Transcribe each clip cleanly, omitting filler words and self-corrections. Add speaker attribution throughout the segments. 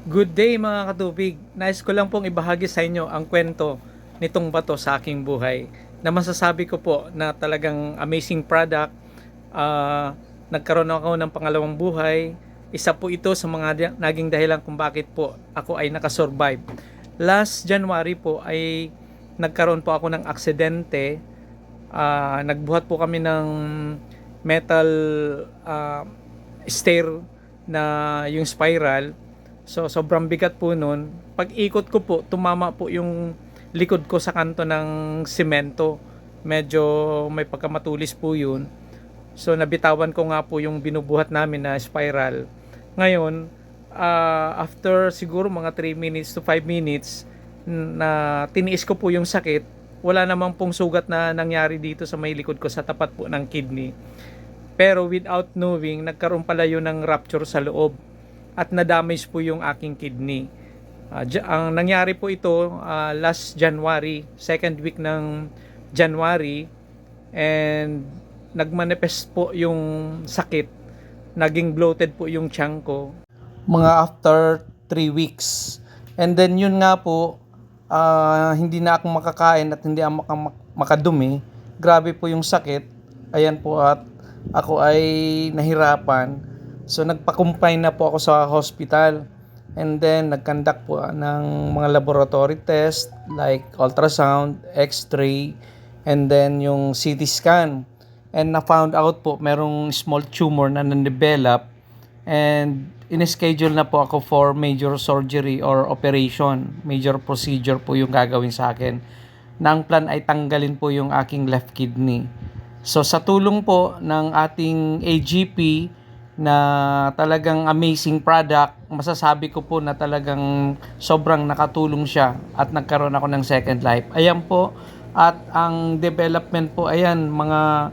Speaker 1: Good day mga katubig. Nais ko lang pong ibahagi sa inyo ang kwento nitong bato sa aking buhay. Na masasabi ko po na talagang amazing product. Nagkaroon ako ng pangalawang buhay. Isa po ito sa mga naging dahilan kung bakit po ako ay nakasurvive. Last January po ay nagkaroon po ako ng aksidente. Nagbuhat po kami ng metal stair na yung spiral. So sobrang bigat po nun. Pag ikot ko po, tumama po yung likod ko sa kanto ng simento. Medyo may pagkamatulis po yun. So nabitawan ko nga po yung binubuhat namin na spiral. Ngayon, after siguro mga 3 minutes to 5 minutes na tiniis ko po yung sakit, wala namang pong sugat na nangyari dito sa may likod ko sa tapat po ng kidney. Pero without knowing, nagkaroon pala yun ng rupture sa loob at na-damage po yung aking kidney. Ang nangyari po ito last January, second week ng January, and nagmanifest po yung sakit. Naging bloated po yung tiyan ko. Mga after 3 weeks. And then yun nga po, hindi na ako makakain at hindi ako makadumi. Grabe po yung sakit. Ayan po, at ako ay nahirapan. So nagpa-confine na po ako sa hospital. And then nag-conduct po ng mga laboratory test like ultrasound, x-ray, and then yung CT scan. And na-found out po merong small tumor na na-develop, and in-schedule na po ako for major surgery or operation. Major procedure po yung gagawin sa akin. Na ang plan ay tanggalin po yung aking left kidney. So sa tulong po ng ating AGP na talagang amazing product, masasabi ko po na talagang sobrang nakatulong siya at nagkaroon ako ng second life. Ayan po, at ang development po, ayan, mga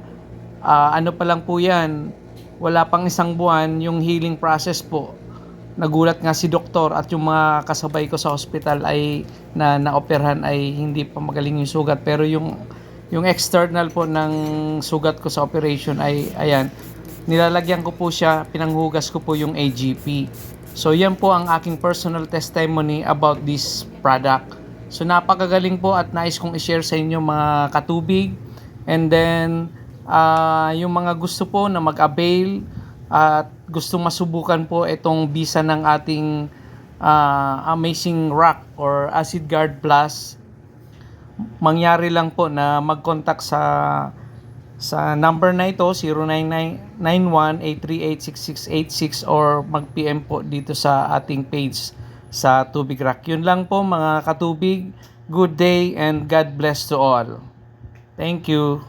Speaker 1: ano pa lang po yan, wala pang isang buwan yung healing process po. Nagulat nga si doktor at yung mga kasabay ko sa hospital ay naoperahan ay hindi pa magaling yung sugat, pero yung external po ng sugat ko sa operation ay ayan, nilalagyan ko po siya, pinanghugas ko po yung AGP. So yan po ang aking personal testimony about this product. So napakagaling po at nais kong i-share sa inyo mga katubig. And then yung mga gusto po na mag-avail at gustong masubukan po itong bisa ng ating Amazing Rock or Acid Guard Plus, mangyari lang po na mag-contact sa number na ito, 0991-838-6686, or mag-PM po dito sa ating page sa Tubig Rock. Yun lang po mga katubig. Good day and God bless to all. Thank you.